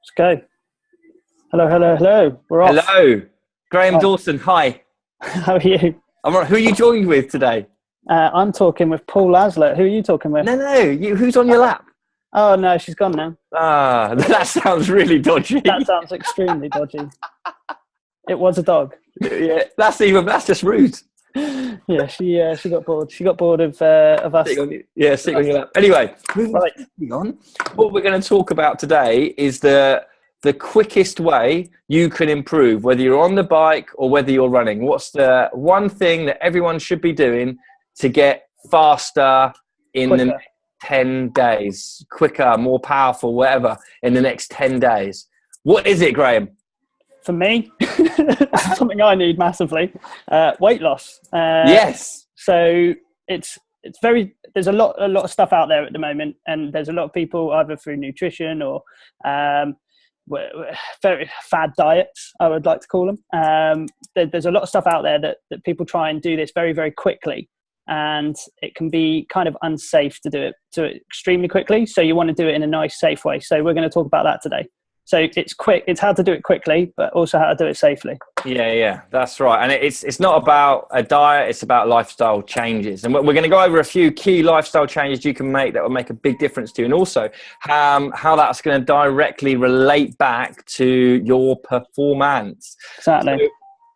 Let's go. Hello, hello, hello. We're off. Hello, Graham Hi. Dawson. Hi. How are you? I'm right. Who are you joined with today? I'm talking with Paul Laslett. Who are you talking with? No. Who's on your lap? Oh, no, she's gone now. Ah, that sounds really dodgy. That sounds extremely dodgy. It was a dog. Yeah, that's just rude. Yeah, she got bored. She got bored of us. Sitting on your lap. Anyway, Right. moving on. What we're going to talk about today is the quickest way you can improve, whether you're on the bike or whether you're running. What's the one thing that everyone should be doing to get faster in the next 10 days? Quicker, more powerful, whatever, in the next 10 days. What is it, Graham? For me, something I need massively, weight loss. Yes. So it's very, there's a lot of stuff out there at the moment, and there's a lot of people either through nutrition or very fad diets, I would like to call them. There's a lot of stuff out there that people try and do this very, very quickly, and it can be kind of unsafe to do it extremely quickly. So you want to do it in a nice, safe way. So we're going to talk about that today. So it's quick. It's how to do it quickly, but also how to do it safely. Yeah, that's right. And it's not about a diet; it's about lifestyle changes. And we're going to go over a few key lifestyle changes you can make that will make a big difference to you, and also how that's going to directly relate back to your performance. Exactly. So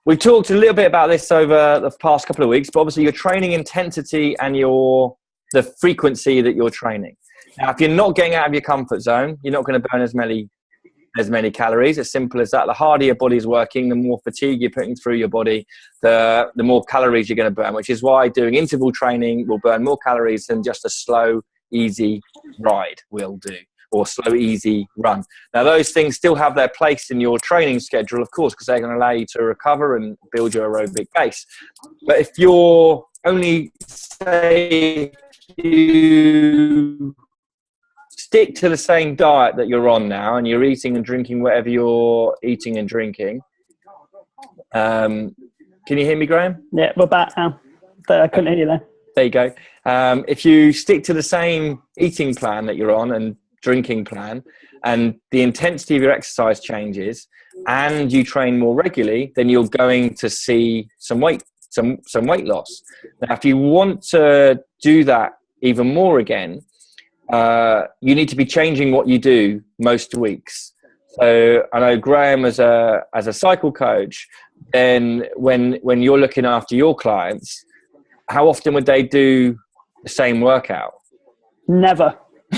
we've talked a little bit about this over the past couple of weeks, but obviously your training intensity and the frequency that you're training. Now, if you're not getting out of your comfort zone, you're not going to burn as many calories. As simple as that. The harder your body's working, the more fatigue you're putting through your body, the more calories you're going to burn, which is why doing interval training will burn more calories than just a slow, easy ride will do, or slow, easy run. Now, those things still have their place in your training schedule, of course, because they're going to allow you to recover and build your aerobic base. But if you're only, say, you stick to the same diet that you're on now and you're eating and drinking whatever you're eating and drinking. Can you hear me, Graham? Yeah, we're back now. I couldn't hear you there. There you go. If you stick to the same eating plan that you're on and drinking plan, and the intensity of your exercise changes and you train more regularly, then you're going to see some weight loss. Now, if you want to do that even more again, you need to be changing what you do most weeks. So I know Graham as a cycle coach, then when you're looking after your clients, how often would they do the same workout? Never.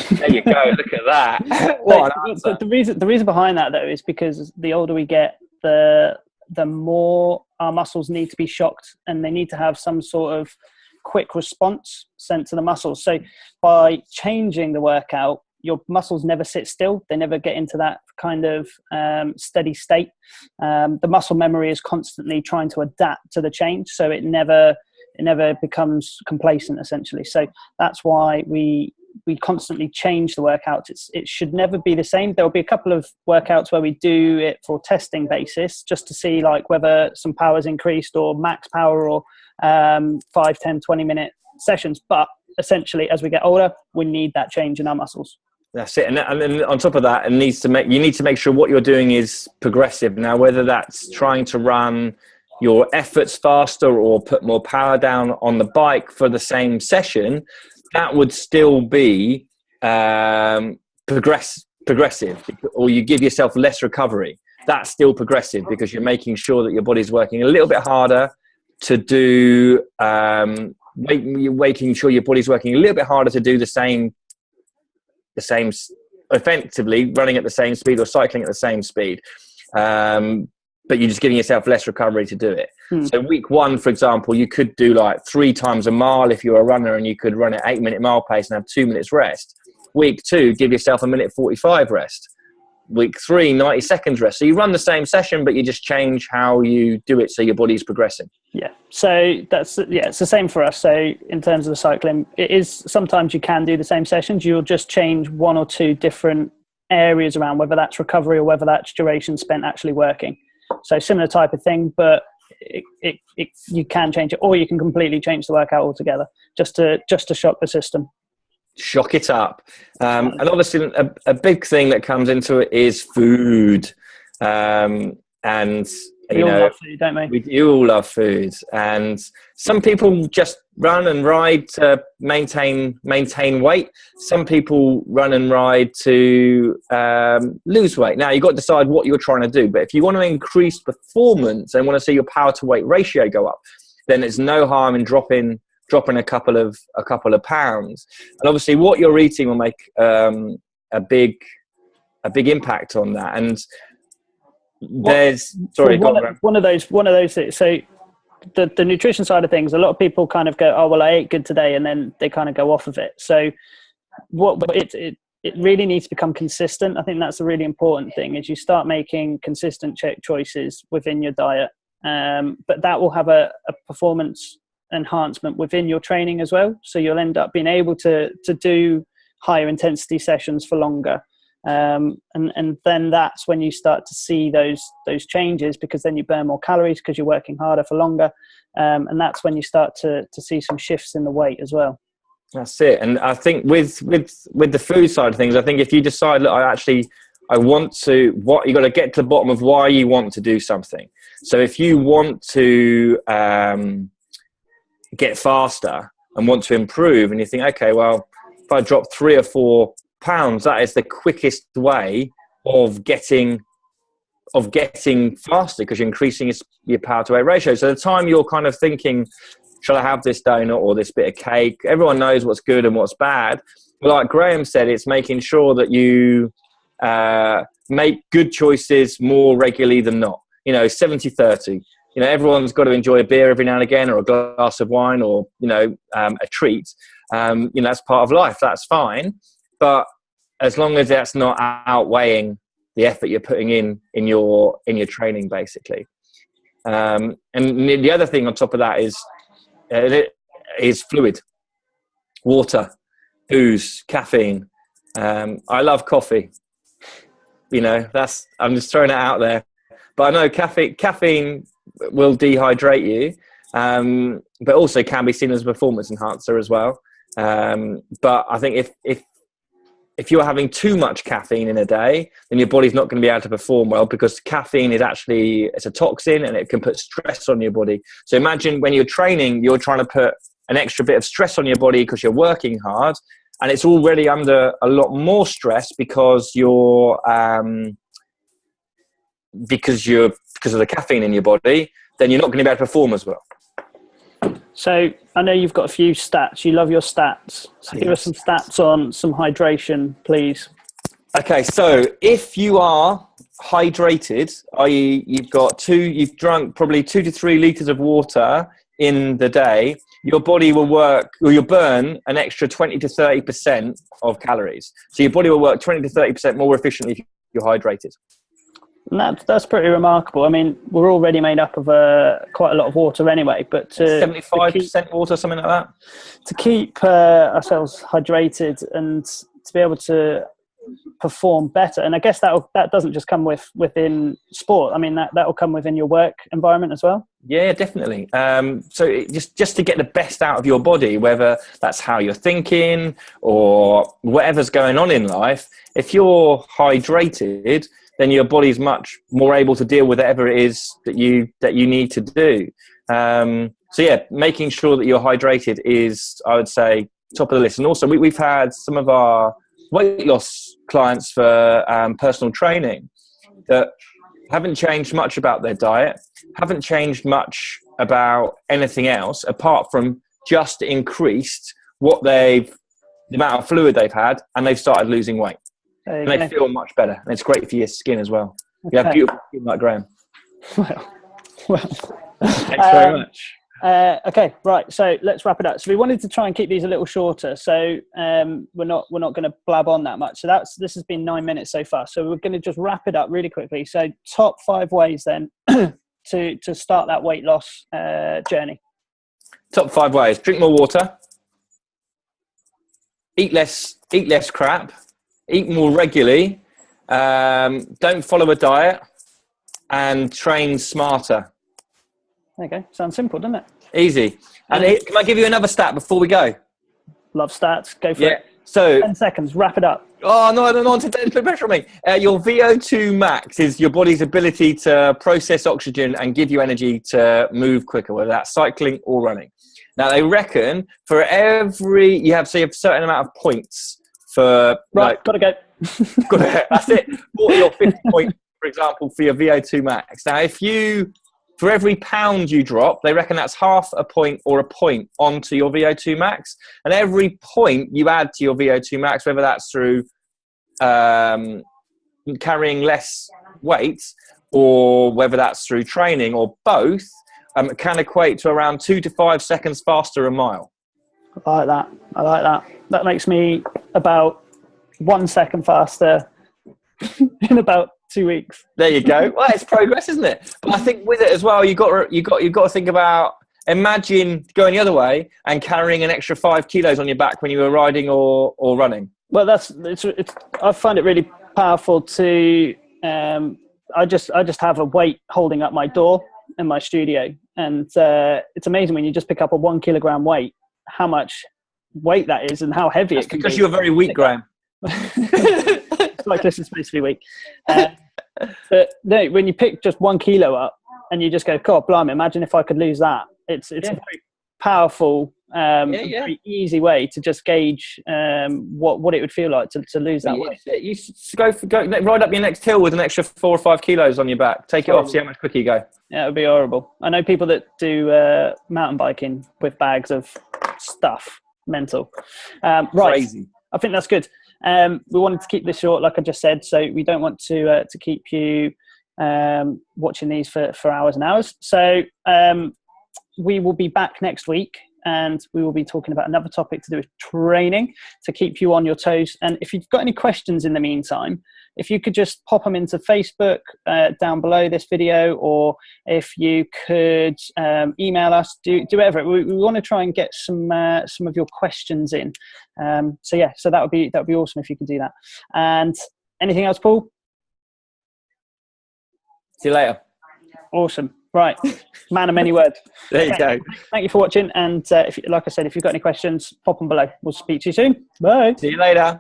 There you go. Look at that. What an answer. The reason behind that, though, is because the older we get, the more our muscles need to be shocked, and they need to have some sort of quick response sent to the muscles. So by changing the workout, your muscles never sit still. They never get into that kind of steady state. The muscle memory is constantly trying to adapt to the change, so it never becomes complacent, essentially. So that's why we constantly change the workouts. It should never be the same. There'll be a couple of workouts where we do it for testing basis, just to see like whether some power's increased or max power, or 5, 10, 20-minute sessions. But essentially, as we get older, we need that change in our muscles. That's it. And then on top of that, you need to make sure what you're doing is progressive. Now, whether that's trying to run your efforts faster or put more power down on the bike for the same session, that would still be progressive, or you give yourself less recovery. That's still progressive because you're making sure that your body's working a little bit harder to do, making sure your body's working a little bit harder to do the same, effectively running at the same speed or cycling at the same speed. But you're just giving yourself less recovery to do it. So week 1, for example, you could do like 3 times a mile if you're a runner, and you could run at 8-minute mile pace and have 2 minutes rest. Week 2, give yourself 1:45 rest. Week 3, 90 seconds rest. So you run the same session, but you just change how you do it so your body's progressing. Yeah. So it's the same for us. So in terms of the cycling, it is sometimes you can do the same sessions. You'll just change 1 or 2 different areas around, whether that's recovery or whether that's duration spent actually working. So similar type of thing, but you can change it, or you can completely change the workout altogether just to shock the system. shock it up. And obviously a big thing that comes into it is food. And we all love food, don't we? We all love food. And some people just run and ride to maintain weight. Some people run and ride to lose weight. Now, you've got to decide what you're trying to do. But if you want to increase performance and want to see your power to weight ratio go up, then there's no harm in dropping a couple of pounds. And obviously what you're eating will make a big impact on that. And there's one of those so the nutrition side of things, a lot of people kind of go, oh well, I ate good today, and then they kind of go off of it. So it really needs to become consistent. I think that's a really important thing, is you start making consistent choices within your diet, but that will have a performance enhancement within your training as well. So you'll end up being able to do higher intensity sessions for longer. And then that's when you start to see those changes, because then you burn more calories because you're working harder for longer. And that's when you start to see some shifts in the weight as well. That's it. And I think with the food side of things, I think if you decide, look, I want to, you got to get to the bottom of why you want to do something. So if you want to get faster and want to improve, and you think, okay, well, if I drop 3 or 4 pounds, that is the quickest way of getting faster, because you're increasing your power to weight ratio. So the time you're kind of thinking, shall I have this donut or this bit of cake? Everyone knows what's good and what's bad. But like Graham said, it's making sure that you make good choices more regularly than not. 70-30. Everyone's got to enjoy a beer every now and again, or a glass of wine, or a treat. That's part of life. That's fine. But as long as that's not outweighing the effort you're putting in your training, basically. And the other thing on top of that is fluid, water, booze, caffeine. I love coffee. I'm just throwing it out there. But I know caffeine will dehydrate you, but also can be seen as a performance enhancer as well. But I think if you're having too much caffeine in a day, then your body's not going to be able to perform well, because caffeine it's a toxin, and it can put stress on your body. So imagine when you're training, you're trying to put an extra bit of stress on your body because you're working hard, and it's already under a lot more stress because of the caffeine in your body, then you're not going to be able to perform as well. So I know you've got a few stats. You love your stats. So give us some stats on some hydration, please. Okay, so if you are hydrated, i.e. you've drunk probably 2 to 3 litres of water in the day, your body will you'll burn an extra 20 to 30% of calories. So your body will work 20 to 30% more efficiently if you're hydrated. And that's pretty remarkable. I mean, we're already made up of quite a lot of water anyway, but 75% water, something like that. To keep ourselves hydrated and to be able to perform better, and I guess that doesn't just come within sport. I mean, that will come within your work environment as well. Yeah, definitely. So just to get the best out of your body, whether that's how you're thinking or whatever's going on in life, if you're hydrated, then your body's much more able to deal with whatever it is that you need to do. So yeah, making sure that you're hydrated is, I would say, top of the list. And also we've had some of our weight loss clients for personal training that haven't changed much about their diet, haven't changed much about anything else, apart from just increased the amount of fluid they've had, and they've started losing weight. And they feel much better. And it's great for your skin as well. Okay. You have beautiful skin like Graham. Well. Thanks very much. Okay, right. So let's wrap it up. So we wanted to try and keep these a little shorter. So we're not going to blab on that much. So this has been 9 minutes so far. So we're going to just wrap it up really quickly. So top 5 ways then to start that weight loss journey. Top 5 ways: drink more water, eat less crap, eat more regularly, don't follow a diet, and train smarter. There you go. Sounds simple, doesn't it? Easy. And can I give you another stat before we go? Love stats. Go for it. So 10 seconds, wrap it up. Oh, no, I don't want to put pressure on me. Your VO2 max is your body's ability to process oxygen and give you energy to move quicker, whether that's cycling or running. Now, they reckon for every, you have a certain amount of points for... Right, gotta go. That's it. 40 or 50 points, for example, for your VO2 max. Now, for every pound you drop, they reckon that's half a point or a point onto your VO2 max. And every point you add to your VO2 max, whether that's through carrying less weight or whether that's through training or both, can equate to around 2 to 5 seconds faster a mile. I like that. That makes me about 1 second faster in about 2 weeks. There you go. Well, it's progress, isn't it? But I think with it as well, you've got to think about, imagine going the other way and carrying an extra 5 kilos on your back when you were riding or running. Well, I find it really powerful to. I just have a weight holding up my door in my studio, and it's amazing when you just pick up a 1 kilogram weight, how much weight that is and how heavy it can be. Because you're very weak, Graham. Cyclists are supposed to be weak. But no, when you pick just 1 kilo up and you just go, God, blimey, imagine if I could lose that. It's a very powerful, very easy way to just gauge what it would feel like to lose that weight. You go ride up your next hill with an extra 4 or 5 kilos on your back. Take it off, see how much quicker you go. Yeah, it would be horrible. I know people that do mountain biking with bags of stuff. Mental. Right. Crazy. I think that's good. We wanted to keep this short, like I just said, so we don't want to keep you watching these for hours and hours. So we will be back next week, and we will be talking about another topic to do with training to keep you on your toes. And if you've got any questions in the meantime, if you could just pop them into Facebook down below this video, or if you could email us, do whatever. We want to try and get some of your questions in. So that would be awesome if you could do that. And anything else, Paul? See you later. Awesome. Right. Man of many words. There you go. Thank you for watching. And like I said, if you've got any questions, pop them below. We'll speak to you soon. Bye. See you later.